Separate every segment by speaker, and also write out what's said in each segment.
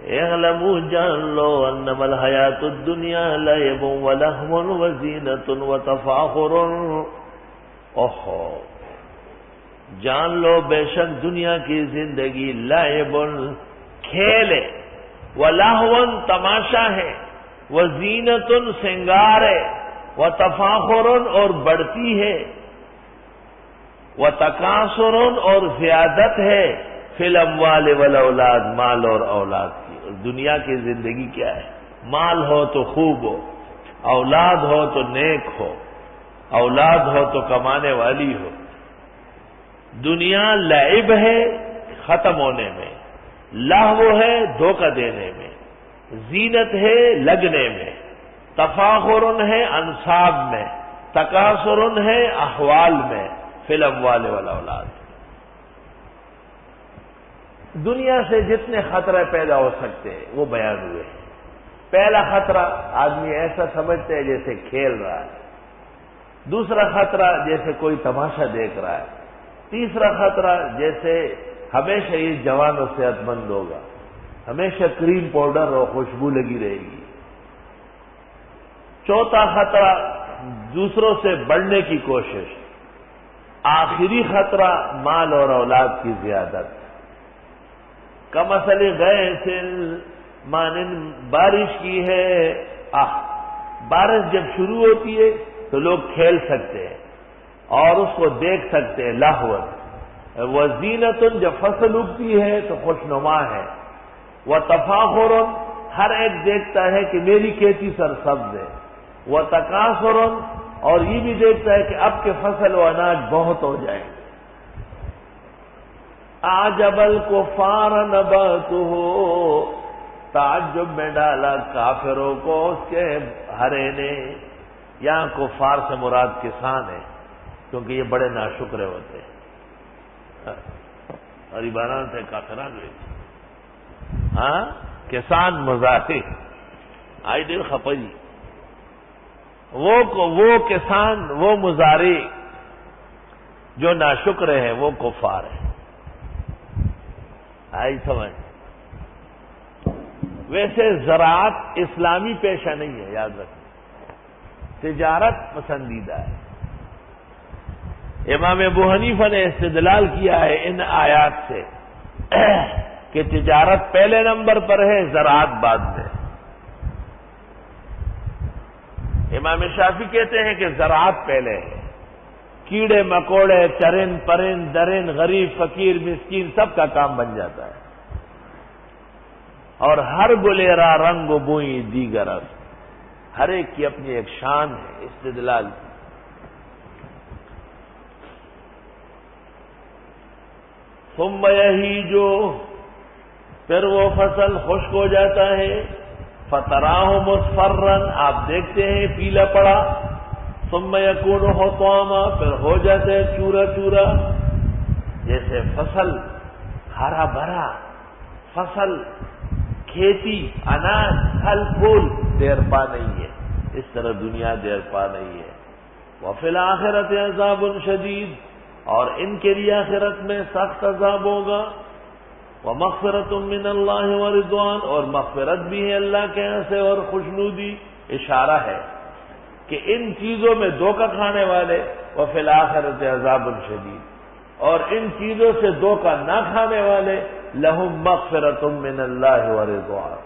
Speaker 1: اعلموا جان لو انما الحیات الدنیا لعب ولہو وزینۃ وتفاخر، اوہو جان لو بے شک دنیا کی زندگی لعب کھیل ہے، ولہو تماشا ہے، وزینۃ سنگار ہے، وتفاخر اور بڑھتی ہے، وتکاثر اور زیادت ہے، فی الاموال والاولاد مال اور اولاد کی۔ دنیا کی زندگی کیا ہے؟ مال ہو تو خوب ہو، اولاد ہو تو نیک ہو، اولاد ہو تو کمانے والی ہو۔ دنیا لعب ہے ختم ہونے میں، لہو ہے دھوکہ دینے میں، زینت ہے لگنے میں، تفاخر ہے انصاب میں، تکاثر ہے احوال میں، فی الاموال والاولاد۔ دنیا سے جتنے خطرے پیدا ہو سکتے ہیں وہ بیان ہوئے ہیں۔ پہلا خطرہ آدمی ایسا سمجھتے ہے جیسے کھیل رہا ہے، دوسرا خطرہ جیسے کوئی تماشا دیکھ رہا ہے، تیسرا خطرہ جیسے ہمیشہ یہ جوان و صحت مند ہوگا، ہمیشہ کریم پاؤڈر اور خوشبو لگی رہے گی، چوتھا خطرہ دوسروں سے بڑھنے کی کوشش، آخری خطرہ مال اور اولاد کی زیادت۔ کمثل غیث مانند بارش کی ہے، بارش جب شروع ہوتی ہے تو لوگ کھیل سکتے ہیں اور اس کو دیکھ سکتے ہیں، لہوت۔ وزینۃ جب فصل اگتی ہے تو خوشنما ہے، وتفاخر ہر ایک دیکھتا ہے کہ میری کھیتی سرسبز ہے، وتکاثر اور یہ بھی دیکھتا ہے کہ اب کے فصل و اناج بہت ہو جائیں گے۔ اعجب الکفار نباتہ، تعجب میں ڈالا کافروں کو اس کے ہرے نے۔ یہاں کفار سے مراد کسان ہے، کیونکہ یہ بڑے ناشکرے ہوتے ہیں۔ غریبانان سے کافران ہوئے، ہاں کسان مزاحی آئی دل خپجی، وہ کسان، وہ مزارع جو ناشکر ہیں وہ کفار ہیں۔ آئی سمجھ؟ ویسے زراعت اسلامی پیشہ نہیں ہے، یاد رکھیں، تجارت پسندیدہ ہے۔ امام ابو حنیفہ نے استدلال کیا ہے ان آیات سے کہ تجارت پہلے نمبر پر ہے، زراعت بعد میں۔ امام شافعی کہتے ہیں کہ زراعت پہلے ہے، کیڑے مکوڑے چرند پرند درند غریب فقیر مسکین سب کا کام بن جاتا ہے، اور ہر گلیرا رنگ و بوئی دیگر است، ہر ایک کی اپنی ایک شان ہے۔ استدلال ثم یہیج، پھر وہ فصل خشک ہو جاتا ہے، فتراہ مصفرا، آپ دیکھتے ہیں پیلا پڑا، ثم یکون حطاما، پھر ہو جاتا ہے چورا چورا۔ جیسے فصل ہرا بھرا، فصل کھیتی اناج پھل پھول دیر پا نہیں ہے، اس طرح دنیا دیر پا نہیں ہے۔ وفی الآخرۃ عذاب شدید، اور ان کے لیے آخرت میں سخت عذاب ہوگا۔ ومغفرۃ من اللہ ورضوان، اور مغفرت بھی ہے اللہ کے یہاں سے اور خوشنودی۔ اشارہ ہے کہ ان چیزوں میں دھوکہ کھانے والے وفی الآخرۃ عذاب شدید، اور ان چیزوں سے دھوکہ نہ کھانے والے لہم مغفرۃ من اللہ ورضوان۔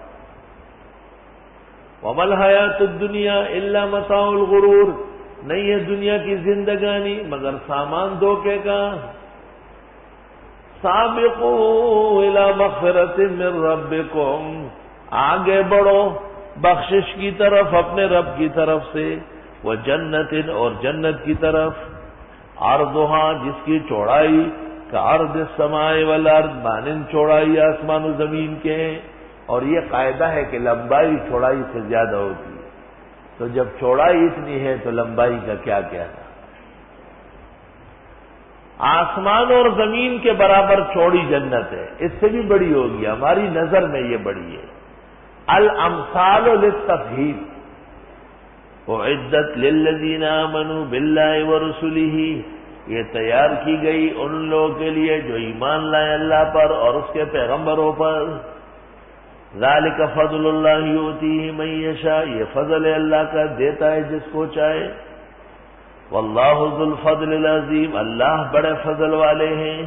Speaker 1: وما الحیات الدنیا الا متاع الغرور، نہیں ہے دنیا کی زندگانی مگر سامان دھوکے کا۔ سابقوا الی مغفرۃ من ربکم، آگے بڑھو بخشش کی طرف اپنے رب کی طرف سے، وجنت، اور جنت کی طرف، عرضھا جس کی چوڑائی کعرض السماء والارض، مانند چوڑائی آسمان و زمین کے ہیں، اور یہ قاعدہ ہے کہ لمبائی چوڑائی سے زیادہ ہوتی ہے، تو جب چوڑائی اتنی ہے تو لمبائی کا کیا کہنا۔ آسمان اور زمین کے برابر چوڑی جنت ہے، اس سے بھی بڑی ہوگی، ہماری نظر میں یہ بڑی ہے۔ الامثال للتفہیم، اعدت للذین آمنوا باللہ ورسلہ، یہ تیار کی گئی ان لوگوں کے لیے جو ایمان لائے اللہ پر اور اس کے پیغمبروں پر۔ ذالک فضل اللہ یؤتیہ من یشاء، یہ فضل اللہ کا دیتا ہے جس کو چاہے. واللہ ذو الفضل العظیم، اللہ بڑے فضل والے ہیں.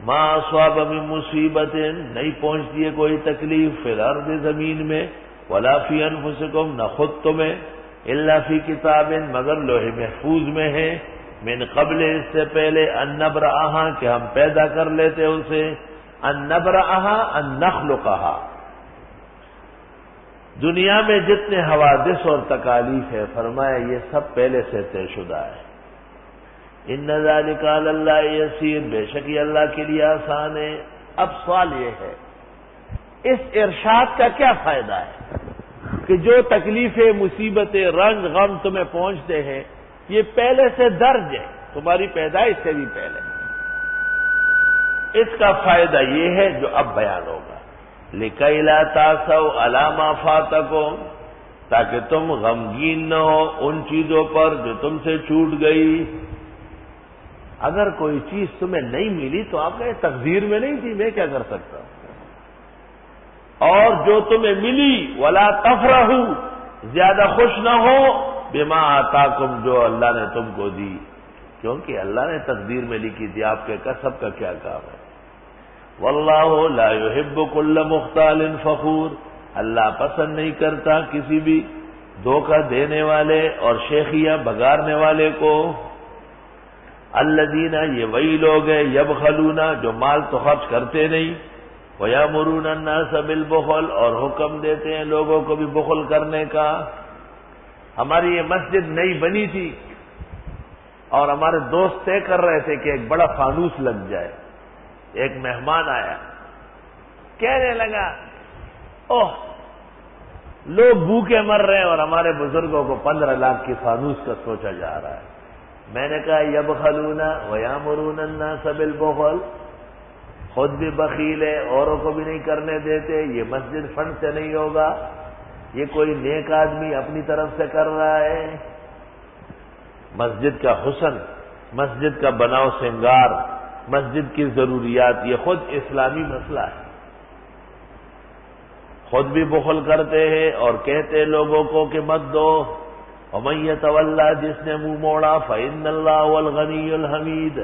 Speaker 1: ما اصاب من مصیبت، نہیں پہنچتی ہے کوئی تکلیف فی الارض زمین میں، ولا فی انفسکم، نہ خود تمہیں، الا فی کتاب، مگر لوح محفوظ میں ہے، من قبل، اس سے پہلے، ان نبرأہا، کہ ہم پیدا کر لیتے اسے، ان نبرأہا ان نخلقہا. دنیا میں جتنے حوادث اور تکالیف ہے، فرمایا یہ سب پہلے سے طے شدہ ہے. ان ذالک علی اللہ یسیر، بے شک یہ اللہ کے لیے آسان ہے. اب سوال یہ ہے، اس ارشاد کا کیا فائدہ ہے کہ جو تکلیفیں، مصیبتیں، رنج، غم تمہیں پہنچتے ہیں یہ پہلے سے درج ہے، تمہاری پیدائش سے بھی پہلے. اس کا فائدہ یہ ہے جو اب بیان ہوگا، لِكَيْ لَا تَأْسَوْا عَلَىٰ مَا فَاتَكُمْ، تاکہ تم غمگین نہ ہو ان چیزوں پر جو تم سے چھوٹ گئی. اگر کوئی چیز تمہیں نہیں ملی تو آپ کہیں تقدیر میں نہیں تھی، میں کیا کر سکتا ہوں. اور جو تمہیں ملی وَلَا تَفْرَحُوا، زیادہ خوش نہ ہو بِمَا آتَاكُمْ، جو اللہ نے تم کو دی، کیونکہ اللہ نے تقدیر میں لکھی تھی. آپ کے کسب کا کیا کام ہے. واللہ لا يحب كل مختال فخور، اللہ پسند نہیں کرتا کسی بھی دھوکہ دینے والے اور شیخیاں بگارنے والے کو. الذین، یہ وہی لوگ ہیں، یبخلون، جو مال تو خرچ کرتے نہیں، ویامرون الناس بالبخل، اور حکم دیتے ہیں لوگوں کو بھی بخل کرنے کا. ہماری یہ مسجد نئی بنی تھی اور ہمارے دوست طے کر رہے تھے کہ ایک بڑا فانوس لگ جائے. ایک مہمان آیا، کہنے لگا اوہ لوگ بھوکے مر رہے ہیں اور ہمارے بزرگوں کو 15 لاکھ کی فانوس کا سوچا جا رہا ہے. میں نے کہا یبخلون ویامرون الناس بالبخل، خود بھی بخیل ہے، اوروں کو بھی نہیں کرنے دیتے. یہ مسجد فنڈ سے نہیں ہوگا، یہ کوئی نیک آدمی اپنی طرف سے کر رہا ہے. مسجد کا حسن، مسجد کا بناؤ سنگار، مسجد کی ضروریات، یہ خود اسلامی مسئلہ ہے. خود بھی بخل کرتے ہیں اور کہتے ہیں لوگوں کو کہ مت دو. وَمَن يَتَوَلَّىٰ، جس نے منہ موڑا، فَإِنَّ اللَّهَ هُوَ الْغَنِيُّ الْحَمِيدُ،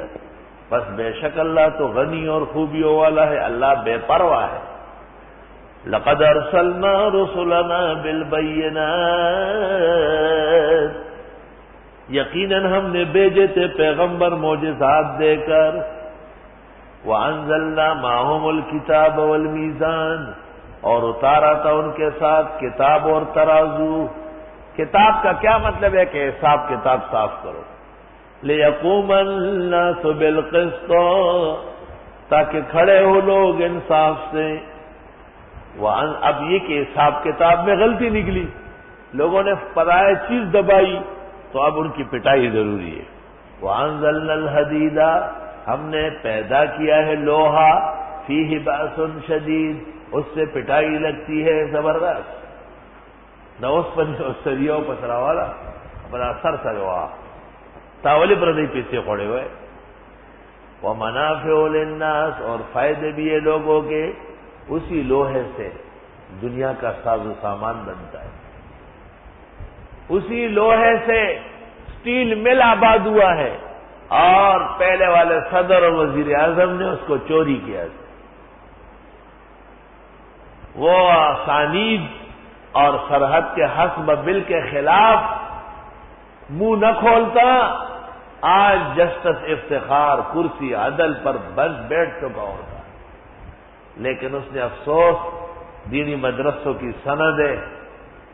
Speaker 1: بس بے شک اللہ تو غنی اور خوبیوں والا ہے، اللہ بے پرواہ ہے. لَقَدْ أَرْسَلْنَا رُسُلَنَا بِالْبَيِّنَاتِ، یقیناً ہم نے بھیجے تھے پیغمبر معجزات دے کر. وَأَنزَلْنَا مَعَهُمُ الْكِتَابَ وَالْمِيزَانَ، اور اتارا تھا ان کے ساتھ کتاب اور ترازو. کتاب کا کیا مطلب ہے کہ حساب کتاب صاف کرو. لِيَقُومَ النَّاسُ بِالْقِسْطِ، تاکہ کھڑے ہو لوگ انصاف سے. اب یہ کہ حساب کتاب میں غلطی نکلی، لوگوں نے پرائے چیز دبائی تو اب ان کی پٹائی ضروری ہے. وَأَنزَلْنَا الْحَدِيدَ، ہم نے پیدا کیا ہے لوہا، فِيهِ بَأْسٌ شَدِيدٌ، اس سے پٹائی لگتی ہے زبردست. نہ اس پر سریوں پسرا والا اپنا سر سروا تاولی پر نہیں پیچھے کھڑے ہوئے. وَمَنَافِعُ لِلنَّاسِ، اور فائدے بھی ہے لوگوں کے. اسی لوہے سے دنیا کا ساز و سامان بنتا ہے، اسی لوہے سے اسٹیل مل آباد ہوا ہے، اور پہلے والے صدر اور وزیر اعظم نے اس کو چوری کیا. وہ اسانید اور سرحد کے حسب بل کے خلاف منہ نہ کھولتا. آج جسٹس افتخار کرسی عدل پر بند بیٹھ چکا ہوتا، لیکن اس نے افسوس دینی مدرسوں کی سندیں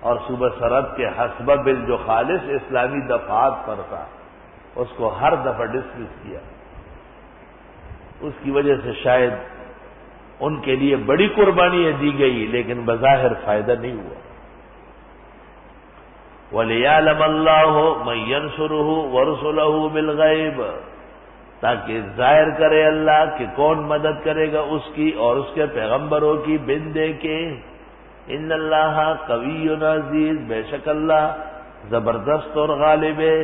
Speaker 1: اور صوبہ سرحد کے حسب بل جو خالص اسلامی دفعات پر تھا اس کو ہر دفعہ ڈسمس کیا. اس کی وجہ سے شاید ان کے لیے بڑی قربانیاں دی گئی لیکن بظاہر فائدہ نہیں ہوا. وَلِيَعْلَمَ اللَّهُ مَن يَنْصُرُهُ وَرُسُلَهُ بِالْغَيْبِ، تاکہ ظاہر کرے اللہ کہ کون مدد کرے گا اس کی اور اس کے پیغمبروں کی بن دیکھے. ان اللہ قوی عزیز، بے شک اللہ زبردست اور غالب ہے.